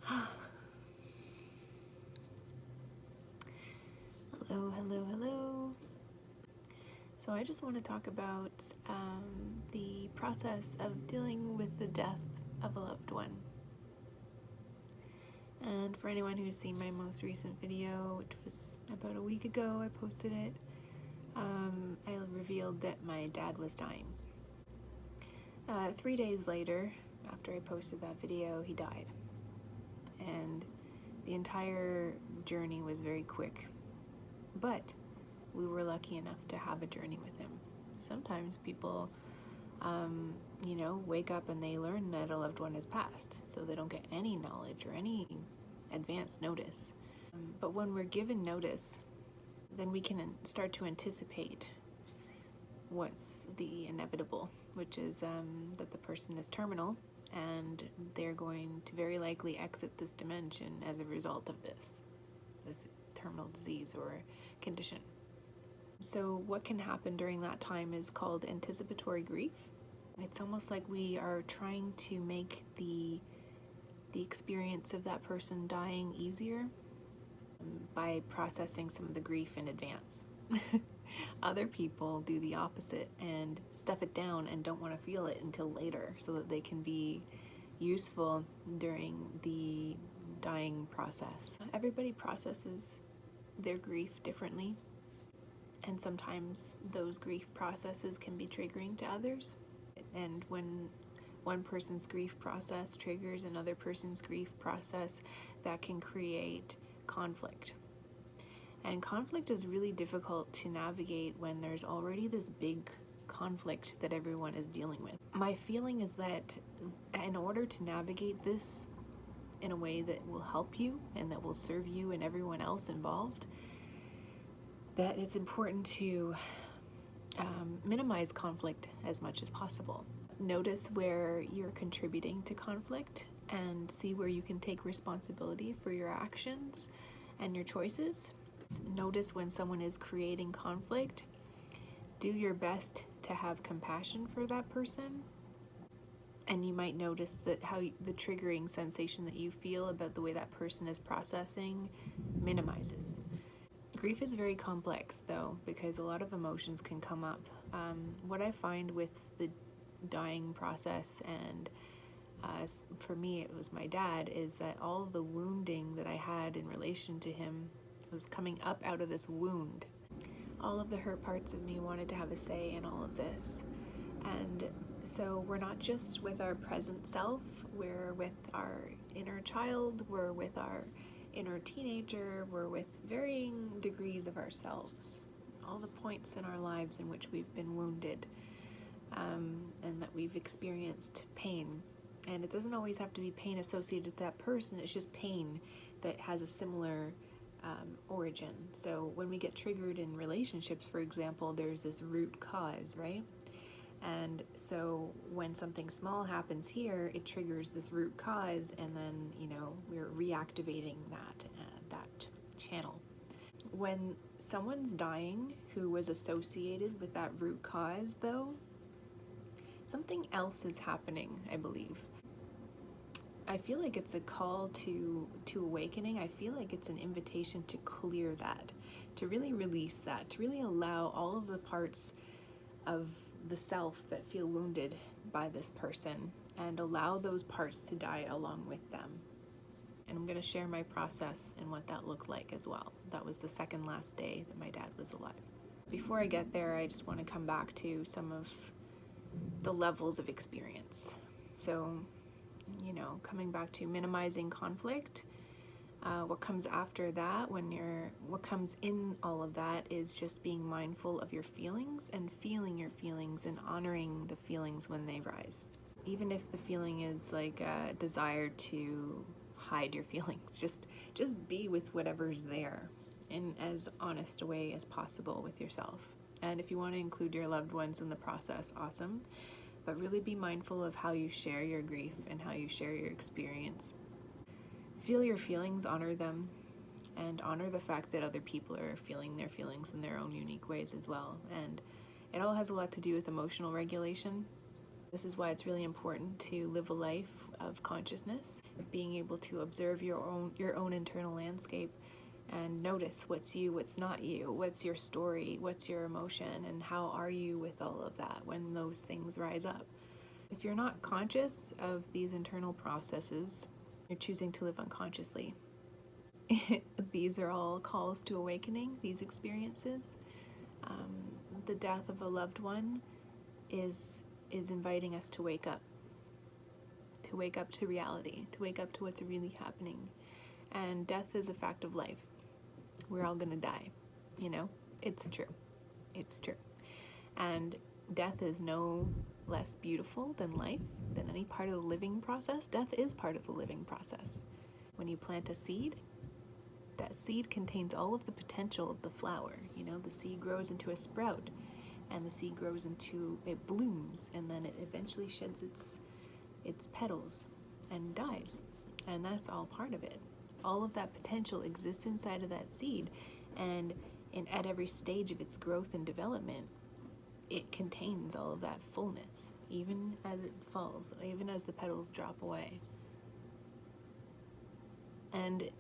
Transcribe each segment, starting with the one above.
Hello, hello, hello. So I just want to talk about the process of dealing with the death of a loved one. And for anyone who's seen my most recent video, which was about a week ago, I posted it, I revealed that my dad was dying. 3 days later, after I posted that video, he died. And the entire journey was very quick. But we were lucky enough to have a journey with him. Sometimes people, wake up and they learn that a loved one has passed, so they don't get any knowledge or any advance notice. But when we're given notice, then we can start to anticipate what's the inevitable, which is that the person is terminal and they're going to very likely exit this dimension as a result of this terminal disease or condition. So what can happen during that time is called anticipatory grief. It's almost like we are trying to make the experience of that person dying easier by processing some of the grief in advance. Other people do the opposite and stuff it down and don't want to feel it until later so that they can be useful during the dying process. Everybody processes their grief differently, and sometimes those grief processes can be triggering to others. And when one person's grief process triggers another person's grief process, that can create conflict. And conflict is really difficult to navigate when there's already this big conflict that everyone is dealing with. My feeling is that in order to navigate this in a way that will help you and that will serve you and everyone else involved, that it's important to minimize conflict as much as possible. Notice where you're contributing to conflict and see where you can take responsibility for your actions and your choices. Notice when someone is creating conflict. Do your best to have compassion for that person. And you might notice that how the triggering sensation that you feel about the way that person is processing minimizes. Grief is very complex though, because a lot of emotions can come up. What I find with the dying process, and for me it was my dad, is that all of the wounding that I had in relation to him was coming up out of this wound. All of the hurt parts of me wanted to have a say in all of this. And so we're not just with our present self, we're with our inner child, we're with our inner teenager, we're with varying degrees of ourselves. All the points in our lives in which we've been wounded, and that we've experienced pain. And it doesn't always have to be pain associated with that person, it's just pain that has a similar origin. So when we get triggered in relationships, for example, there's this root cause, right? And so when something small happens here, it triggers this root cause, and then, we're reactivating that channel. When someone's dying who was associated with that root cause, though, something else is happening, I believe. I feel like it's a call to awakening. I feel like it's an invitation to clear that, to really release that, to really allow all of the parts of the self that feel wounded by this person and allow those parts to die along with them. And I'm going to share my process and what that looked like as well. That was the second last day that my dad was alive. Before I get there, I just want to come back to some of the levels of experience. So, coming back to minimizing conflict, what comes after that, what comes in all of that is just being mindful of your feelings and feeling your feelings and honoring the feelings when they rise. Even if the feeling is like a desire to hide your feelings, just be with whatever's there in as honest a way as possible with yourself. And if you want to include your loved ones in the process, awesome. But really be mindful of how you share your grief and how you share your experience. Feel your feelings, honor them, and honor the fact that other people are feeling their feelings in their own unique ways as well. And it all has a lot to do with emotional regulation. This is why it's really important to live a life of consciousness, being able to observe your own internal landscape and notice what's you, what's not you, what's your story, what's your emotion, and how are you with all of that when those things rise up. If you're not conscious of these internal processes, you're choosing to live unconsciously. These are all calls to awakening, these experiences. The death of a loved one is inviting us to wake up to reality, to wake up to what's really happening. And death is a fact of life. We're all gonna die, it's true. It's true. And death is no less beautiful than life, than any part of the living process. Death is part of the living process. When you plant a seed, that seed contains all of the potential of the flower. The seed grows into a sprout, and the seed grows into, it blooms, and then it eventually sheds its petals and dies. And that's all part of it. All of that potential exists inside of that seed, and at every stage of its growth and development, it contains all of that fullness, even as it falls, even as the petals drop away. And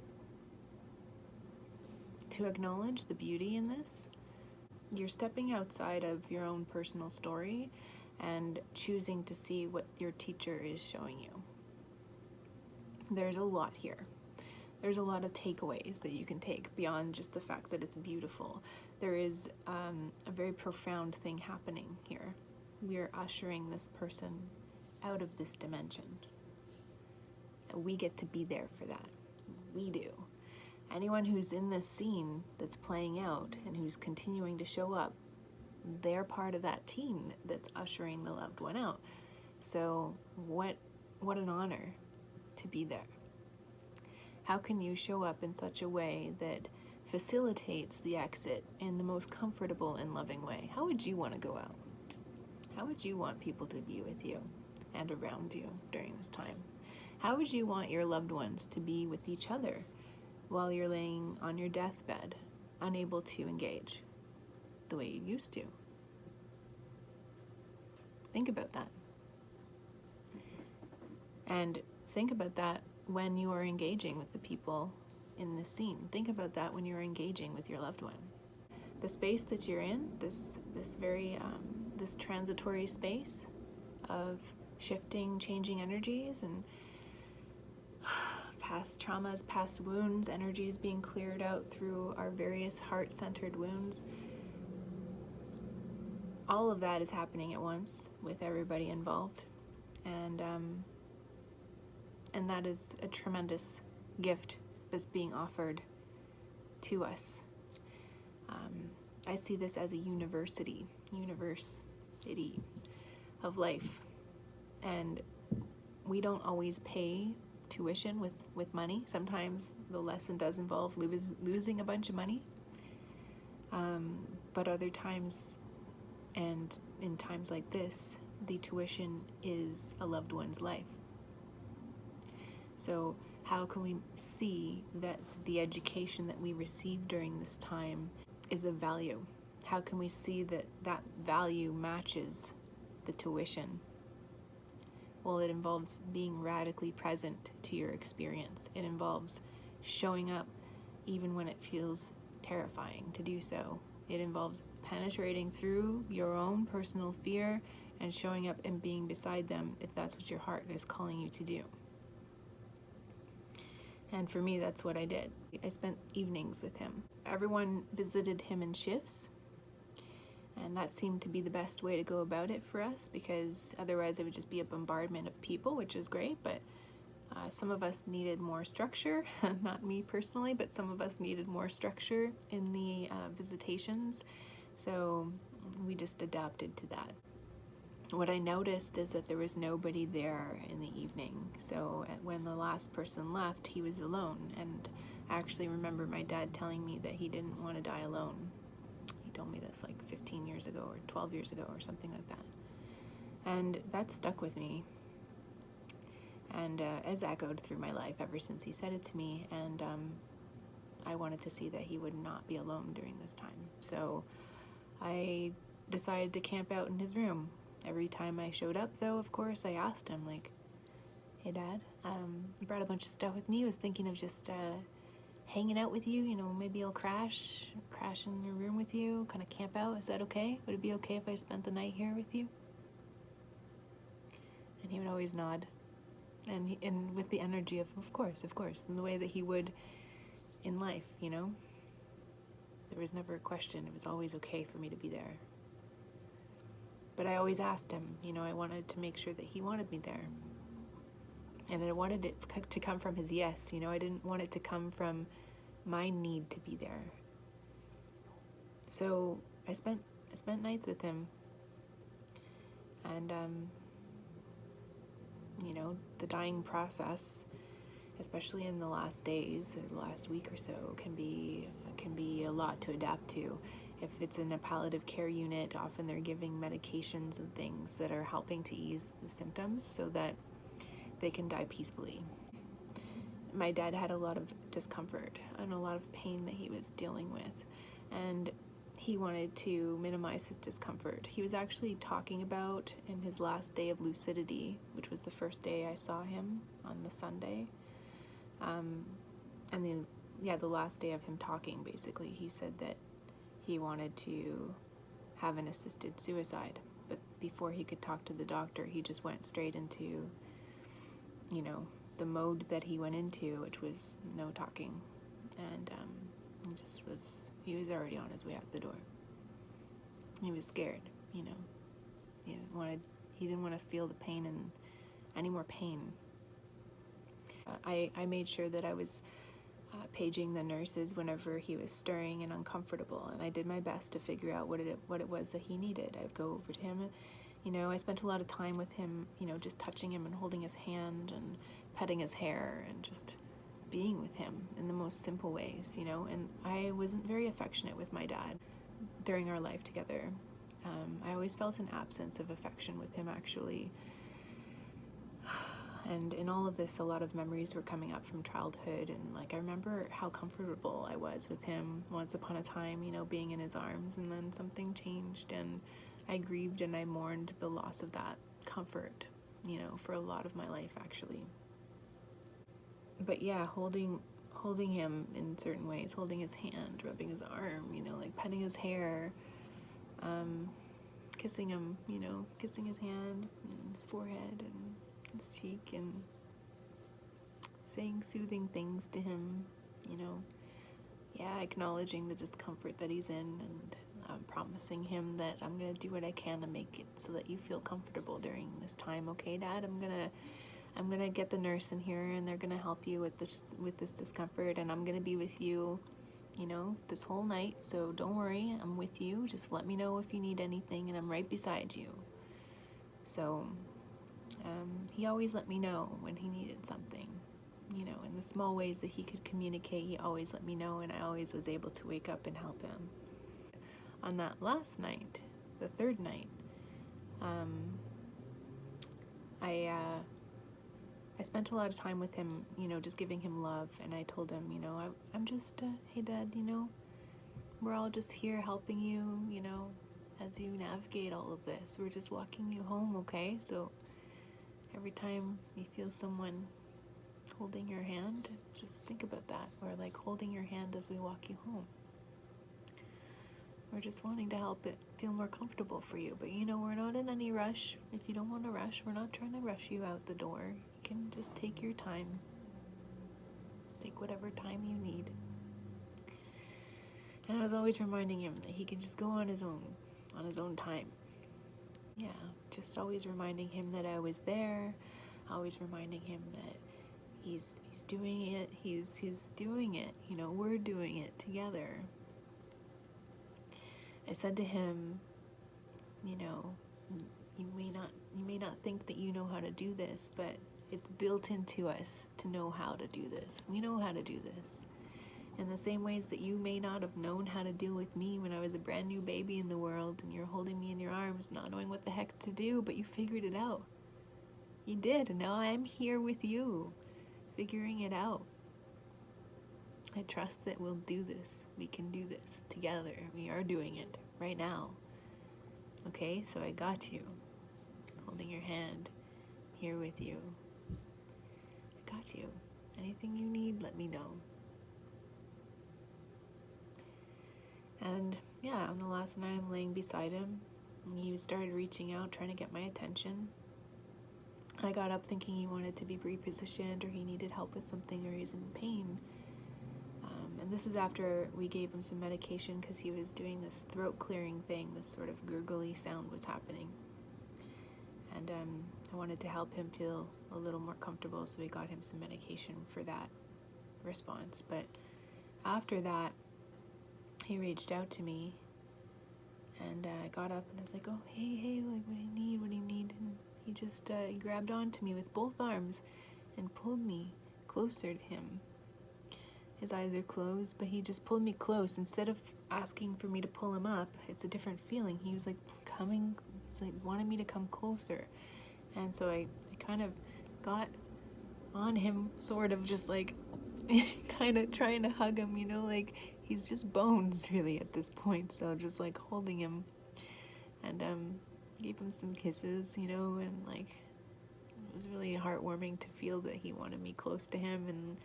to acknowledge the beauty in this, you're stepping outside of your own personal story and choosing to see what your teacher is showing you. There's a lot here. There's a lot of takeaways that you can take beyond just the fact that it's beautiful. There is a very profound thing happening here. We are ushering this person out of this dimension. And we get to be there for that. We do. Anyone who's in this scene that's playing out and who's continuing to show up, they're part of that team that's ushering the loved one out. So what an honor to be there. How can you show up in such a way that facilitates the exit in the most comfortable and loving way? How would you want to go out? How would you want people to be with you and around you during this time? How would you want your loved ones to be with each other while you're laying on your deathbed, unable to engage the way you used to? Think about that. And think about that when you are engaging with the people in this scene. Think about that when you're engaging with your loved one. The space that you're in, this transitory space of shifting, changing energies and past traumas, past wounds, energies being cleared out through our various heart-centered wounds. All of that is happening at once with everybody involved. And that is a tremendous gift that's being offered to us. I see this as a university of life. And we don't always pay tuition with money. Sometimes the lesson does involve losing a bunch of money. But other times, and in times like this, the tuition is a loved one's life. So how can we see that the education that we receive during this time is of value? How can we see that that value matches the tuition? Well, it involves being radically present to your experience. It involves showing up even when it feels terrifying to do so. It involves penetrating through your own personal fear and showing up and being beside them if that's what your heart is calling you to do. And for me, that's what I did. I spent evenings with him. Everyone visited him in shifts, and that seemed to be the best way to go about it for us, because otherwise it would just be a bombardment of people, which is great, but some of us needed more structure. Not me personally, but some of us needed more structure in the visitations, so we just adapted to that. What I noticed is that there was nobody there in the evening. So when the last person left, he was alone. And I actually remember my dad telling me that he didn't want to die alone. He told me this like 15 years ago or 12 years ago or something like that. And that stuck with me and has echoed through my life ever since he said it to me. And I wanted to see that he would not be alone during this time. So I decided to camp out in his room. Every time I showed up, though, of course, I asked him, like, Hey Dad, I brought a bunch of stuff with me. I was thinking of just hanging out with you, maybe I'll crash in your room with you, kind of camp out. Is that okay? Would it be okay if I spent the night here with you? And he would always nod, and with the energy of course, in the way that he would in life, There was never a question. It was always okay for me to be there. But I always asked him, I wanted to make sure that he wanted me there. And I wanted it to come from his yes, I didn't want it to come from my need to be there. So I spent nights with him, and the dying process, especially in the last days, or the last week or so, can be a lot to adapt to. If it's in a palliative care unit, often they're giving medications and things that are helping to ease the symptoms so that they can die peacefully. My dad had a lot of discomfort and a lot of pain that he was dealing with, and he wanted to minimize his discomfort. He was actually talking about, in his last day of lucidity, which was the first day I saw him on the Sunday, and the last day of him talking, basically, he said that he wanted to have an assisted suicide, but before he could talk to the doctor, he just went straight into, the mode that he went into, which was no talking, and he was already on his way out the door. He was scared, He didn't want to feel the pain and any more pain. I made sure that I was paging the nurses whenever he was stirring and uncomfortable, and I did my best to figure out what it was that he needed. I'd go over to him, I spent a lot of time with him, just touching him and holding his hand and petting his hair and just being with him in the most simple ways, and I wasn't very affectionate with my dad during our life together. I always felt an absence of affection with him, actually. And in all of this, a lot of memories were coming up from childhood, and I remember how comfortable I was with him once upon a time, being in his arms, and then something changed, and I grieved and I mourned the loss of that comfort, for a lot of my life, actually. But yeah, holding him in certain ways, holding his hand, rubbing his arm, petting his hair, kissing him, kissing his hand and his forehead and his cheek, and saying soothing things to him, acknowledging the discomfort that he's in, and promising him that I'm gonna do what I can to make it so that you feel comfortable during this time. Okay, Dad, I'm gonna get the nurse in here, and they're gonna help you with this discomfort, and I'm gonna be with you, this whole night. So don't worry, I'm with you. Just let me know if you need anything, and I'm right beside you. So he always let me know when he needed something, in the small ways that he could communicate. He always let me know, and I always was able to wake up and help him. On that last night, the third night, I spent a lot of time with him, just giving him love, and I told him, I'm just, hey Dad, we're all just here helping you, as you navigate all of this. We're just walking you home, okay? So every time you feel someone holding your hand, just think about that. We're holding your hand as we walk you home. We're just wanting to help it feel more comfortable for you. But we're not in any rush. If you don't want to rush, we're not trying to rush you out the door. You can just take your time. Take whatever time you need. And I was always reminding him that he can just go on his own time. Yeah, just always reminding him that I was there. Always reminding him that he's doing it. He's doing it. We're doing it together. I said to him, you may not think that you know how to do this, but it's built into us to know how to do this. We know how to do this. In the same ways that you may not have known how to deal with me when I was a brand new baby in the world, and you're holding me in your arms, not knowing what the heck to do, but you figured it out. You did, and now I'm here with you, figuring it out. I trust that we'll do this. We can do this together. We are doing it right now. Okay, so I got you. Holding your hand, here with you. got you. Anything you need, let me know. And yeah, on the last night I'm laying beside him, and he started reaching out, trying to get my attention. I got up thinking he wanted to be repositioned, or he needed help with something, or he's in pain. And this is after we gave him some medication because he was doing this throat clearing thing, this sort of gurgly sound was happening. And I wanted to help him feel a little more comfortable, so we got him some medication for that response. But after that, he reached out to me, and I got up and I was like, oh, hey, like, what do you need? And he just he grabbed onto me with both arms and pulled me closer to him. His eyes are closed, but he just pulled me close. Instead of asking for me to pull him up, it's a different feeling. He was like coming, he's like wanted me to come closer. And so I kind of got on him, sort of just like kind of trying to hug him, like he's just bones really at this point. So just like holding him, and gave him some kisses, and like it was really heartwarming to feel that he wanted me close to him. And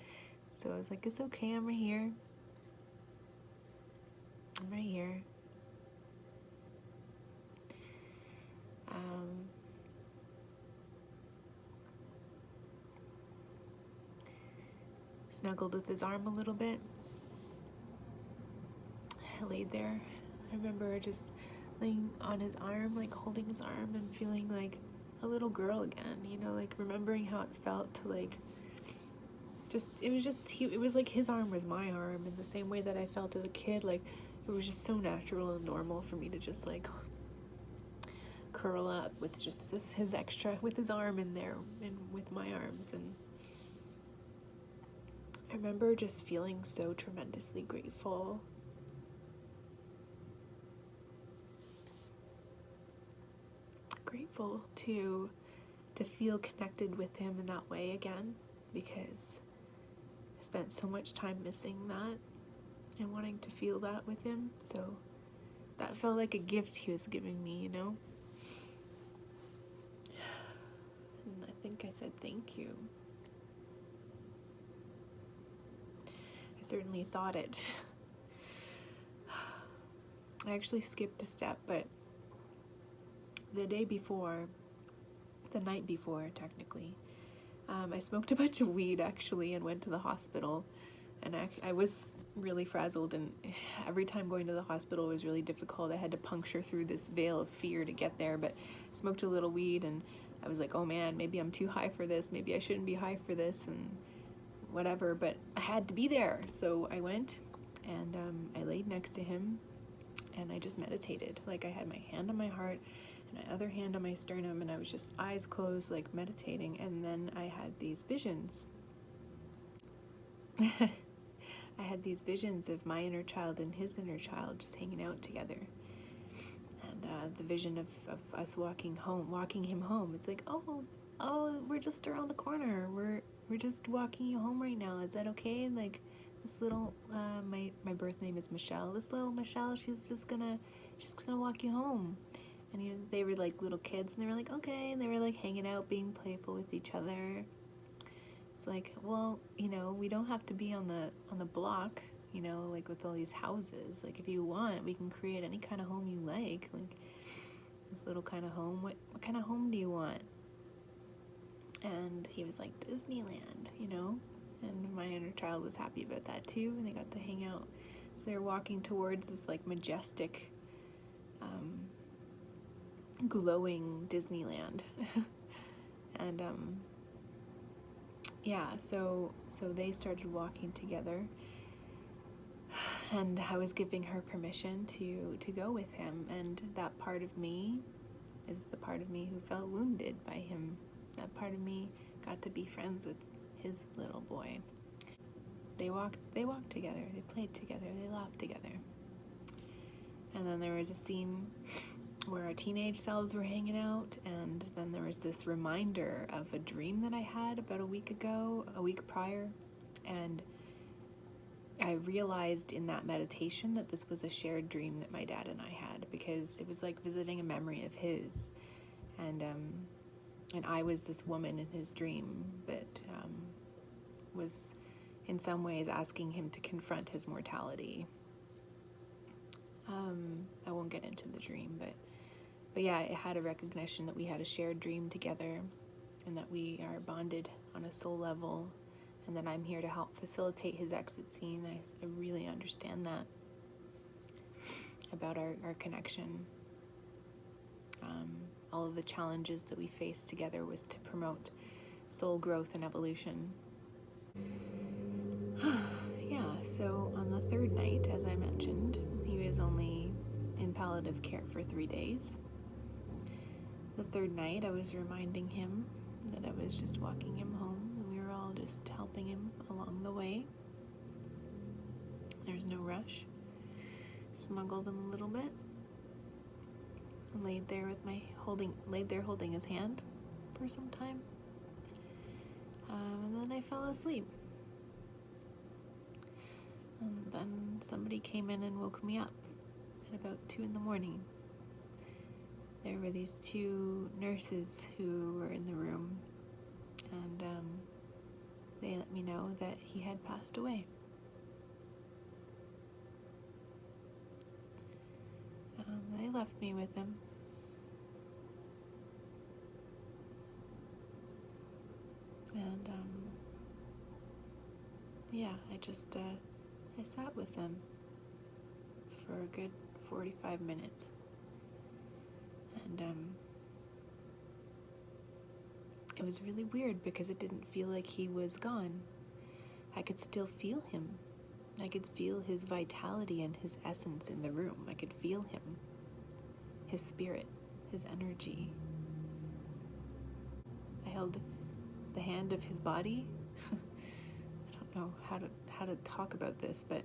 so I was like, it's okay, I'm right here. I'm right here. Snuggled with his arm a little bit. I laid there. I remember just laying on his arm, like holding his arm and feeling like a little girl again, like remembering how it felt to like it was like his arm was my arm, in the same way that I felt as a kid. Like it was just so natural and normal for me to just like curl up with just his extra, with his arm in there and with my arms. And I remember just feeling so tremendously grateful. Grateful to feel connected with him in that way again, because I spent so much time missing that and wanting to feel that with him. So that felt like a gift he was giving me, And I think I said thank you. I certainly thought it. I actually skipped a step, but the night before technically, I smoked a bunch of weed actually and went to the hospital, and I was really frazzled, and every time going to the hospital was really difficult. I had to puncture through this veil of fear to get there, but I smoked a little weed and I was like, oh man, maybe I'm too high for this, maybe I shouldn't be high for this, and whatever, but I had to be there. So I went and I laid next to him and I just meditated. Like I had my hand on my heart and my other hand on my sternum, and I was just eyes closed, like meditating. And then I had these visions. I had these visions of my inner child and his inner child just hanging out together. And the vision of us walking him home. It's like, oh, we're just around the corner. We're just walking you home right now. Is that okay? Like this little, my birth name is Michelle. This little Michelle, she's gonna walk you home. And they were like little kids, and they were like, okay, and they were like hanging out, being playful with each other. It's like, well, we don't have to be on the block, like with all these houses. Like if you want, we can create any kind of home you like this little kind of home. What kind of home do you want? And he was like, Disneyland, and my inner child was happy about that too, and they got to hang out. So they're walking towards this like majestic, glowing Disneyland. And yeah, so they started walking together, and I was giving her permission to go with him. And that part of me is the part of me who felt wounded by him. That part of me got to be friends with his little boy. They walked together, they played together, they laughed together. And then there was a scene where our teenage selves were hanging out, and then there was this reminder of a dream that I had about a week prior, and I realized in that meditation that this was a shared dream that my dad and I had, because it was like visiting a memory of his, and I was this woman in his dream that was in some ways asking him to confront his mortality. I won't get into the dream, but yeah, it had a recognition that we had a shared dream together, and that we are bonded on a soul level, and that I'm here to help facilitate his exit scene. I really understand that about our connection. All of the challenges that we faced together was to promote soul growth and evolution. Yeah, so on the third night, as I mentioned, he was only in palliative care for 3 days. The third night, I was reminding him that I was just walking him home, and we were all just helping him along the way. There's no rush. Snuggled him a little bit. Laid there holding his hand for some time. And then I fell asleep. And then somebody came in and woke me up at about 2 a.m. There were these 2 nurses who were in the room, and they let me know that he had passed away. They left me with him. And yeah, I sat with them for a good 45 minutes. And it was really weird because it didn't feel like he was gone. I could still feel him. I could feel his vitality and his essence in the room. I could feel him, his spirit, his energy. I held the hand of his body. I don't know how to talk about this, but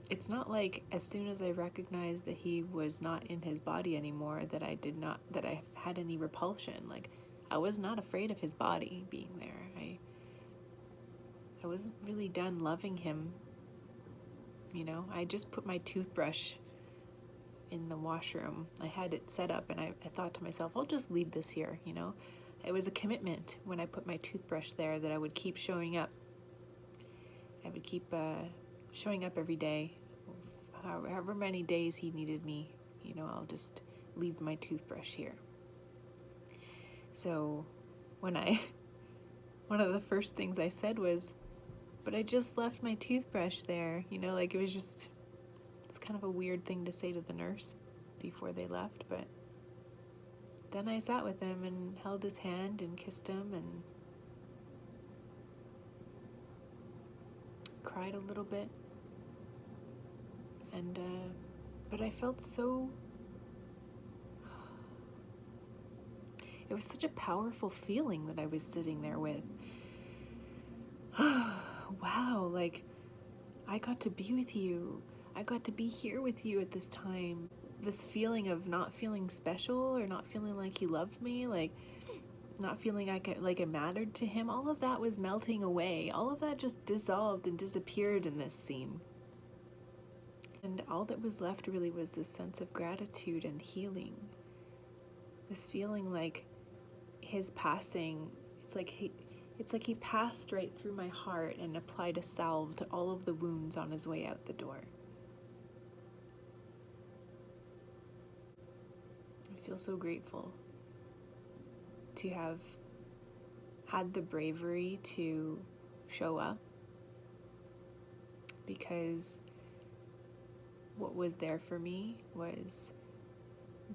it's not like as soon as I recognized that he was not in his body anymore that I had any repulsion. Like, I was not afraid of his body being there. I wasn't really done loving him. I just put my toothbrush in the washroom. I had it set up, and I thought to myself, I'll just leave this here. It was a commitment when I put my toothbrush there that I would keep showing up. I would keep showing up every day. However many days he needed me, I'll just leave my toothbrush here. So one of the first things I said was, but I just left my toothbrush there, it's kind of a weird thing to say to the nurse before they left, but then I sat with him and held his hand and kissed him and cried a little bit. And, but I felt so, it was such a powerful feeling that I was sitting there with. Wow, I got to be with you. I got to be here with you at this time. This feeling of not feeling special or not feeling like he loved me, not feeling like it mattered to him, all of that was melting away. All of that just dissolved and disappeared in this scene. And all that was left really was this sense of gratitude and healing. This feeling like his passing, it's like he passed right through my heart and applied a salve to all of the wounds on his way out the door. I feel so grateful to have had the bravery to show up, because what was there for me was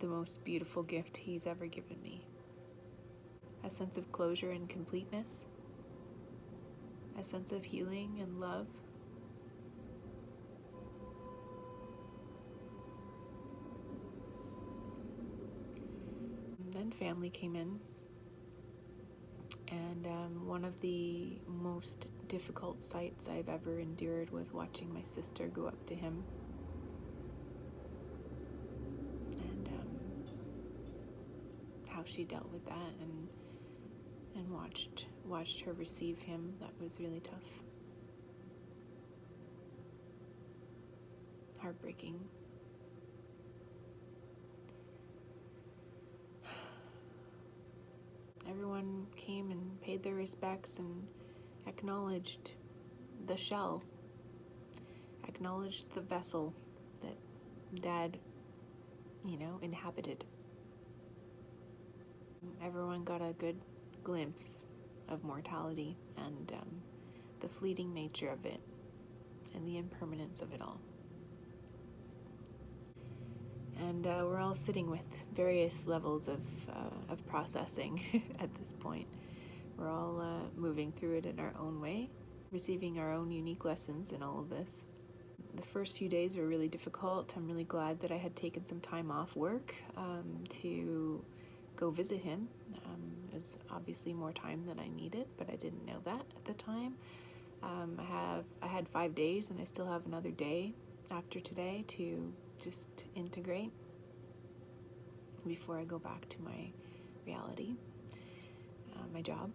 the most beautiful gift he's ever given me. A sense of closure and completeness, a sense of healing and love. And then family came in, and one of the most difficult sights I've ever endured was watching my sister go up to him and how she dealt with that and watched her receive him. That was really tough. Heartbreaking. everyone came and paid their respects and acknowledged the shell, acknowledged the vessel that Dad, inhabited. Everyone got a good glimpse of mortality and the fleeting nature of it and the impermanence of it all. And we're all sitting with various levels of processing at this point. We're all moving through it in our own way, receiving our own unique lessons in all of this. The first few days were really difficult. I'm really glad that I had taken some time off work to go visit him. It was obviously more time than I needed, but I didn't know that at the time. I had 5 days, and I still have another day after today to just integrate before I go back to my reality, my job.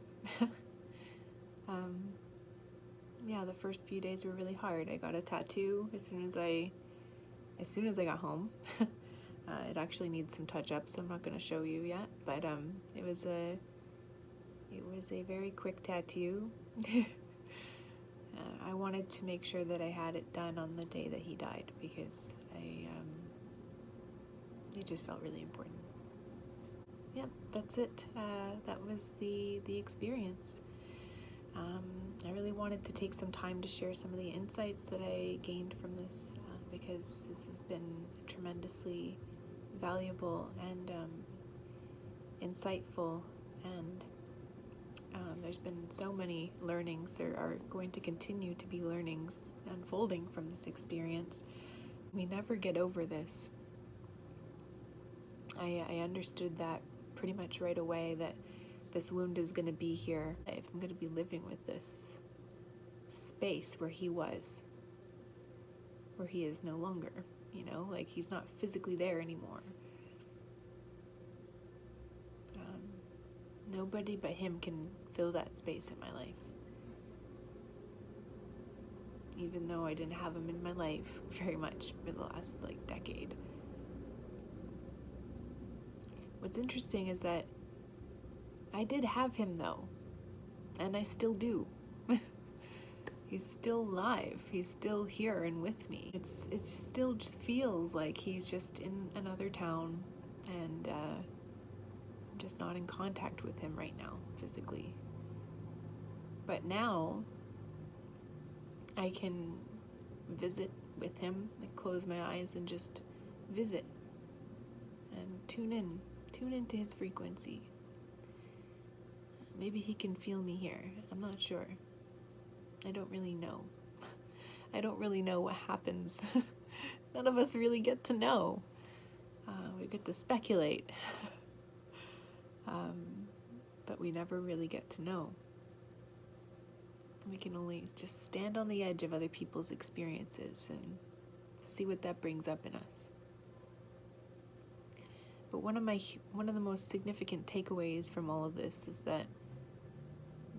The first few days were really hard. I got a tattoo as soon as I got home. It actually needs some touch-ups, so I'm not going to show you yet. But it was a very quick tattoo. I wanted to make sure that I had it done on the day that he died because it just felt really important. Yep, that's it. That was the experience. I really wanted to take some time to share some of the insights that I gained from this because this has been tremendously valuable and insightful, and there's been so many learnings. There are going to continue to be learnings unfolding from this experience. We never get over this. I understood that pretty much right away, that this wound is going to be here if I'm going to be living with this space where he was, where he is no longer, like he's not physically there anymore. Nobody but him can fill that space in my life. Even though I didn't have him in my life very much for the last decade. What's interesting is that I did have him though, and I still do. He's still alive. He's still here and with me. It still just feels like he's just in another town, and I'm just not in contact with him right now physically. But now I can visit with him, close my eyes and just visit and tune into his frequency. Maybe he can feel me here. I'm not sure. I don't really know. I don't really know what happens. None of us really get to know. We get to speculate. But we never really get to know. We can only just stand on the edge of other people's experiences and see what that brings up in us. But one of the most significant takeaways from all of this is that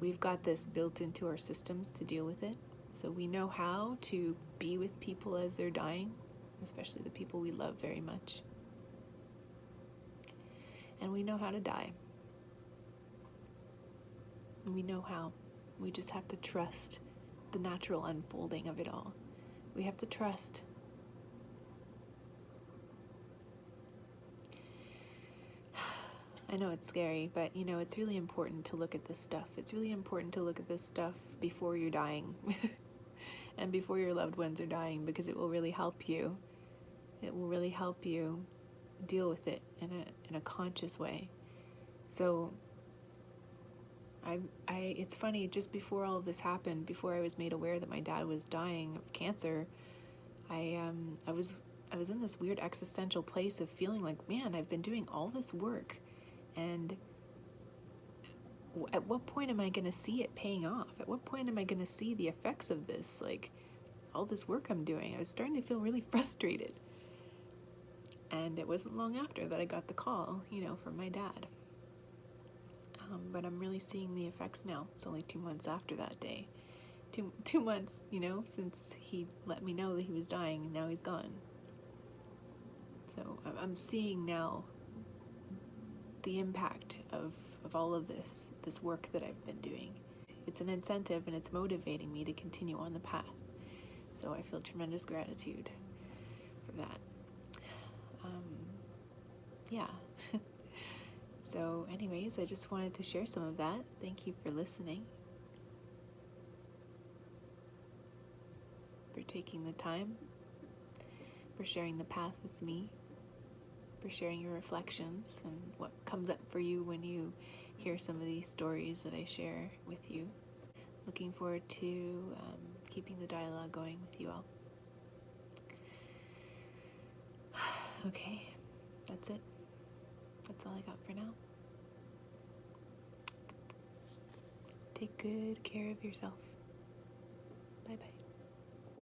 we've got this built into our systems to deal with it. So we know how to be with people as they're dying, especially the people we love very much. And we know how to die. And we know how. We just have to trust the natural unfolding of it all. We have to trust. I know it's scary, but it's really important to look at this stuff. It's really important to look at this stuff before you're dying and before your loved ones are dying, because it will really help you. It will really help you deal with it in a conscious way. So it's funny, just before all of this happened, before I was made aware that my dad was dying of cancer, I was in this weird existential place of feeling like, man, I've been doing all this work, and at what point am I going to see it paying off? At what point am I going to see the effects of this, all this work I'm doing? I was starting to feel really frustrated. And it wasn't long after that I got the call, from my dad. But I'm really seeing the effects now. It's only 2 months after that day. Two months, since he let me know that he was dying, and now he's gone. So I'm seeing now the impact of of all of this work that I've been doing. It's an incentive and it's motivating me to continue on the path. So I feel tremendous gratitude for that. Yeah. So anyways, I just wanted to share some of that. Thank you for listening, for taking the time, for sharing the path with me, for sharing your reflections and what comes up for you when you hear some of these stories that I share with you. Looking forward to keeping the dialogue going with you all. Okay, that's it. That's all I got for now. Take good care of yourself.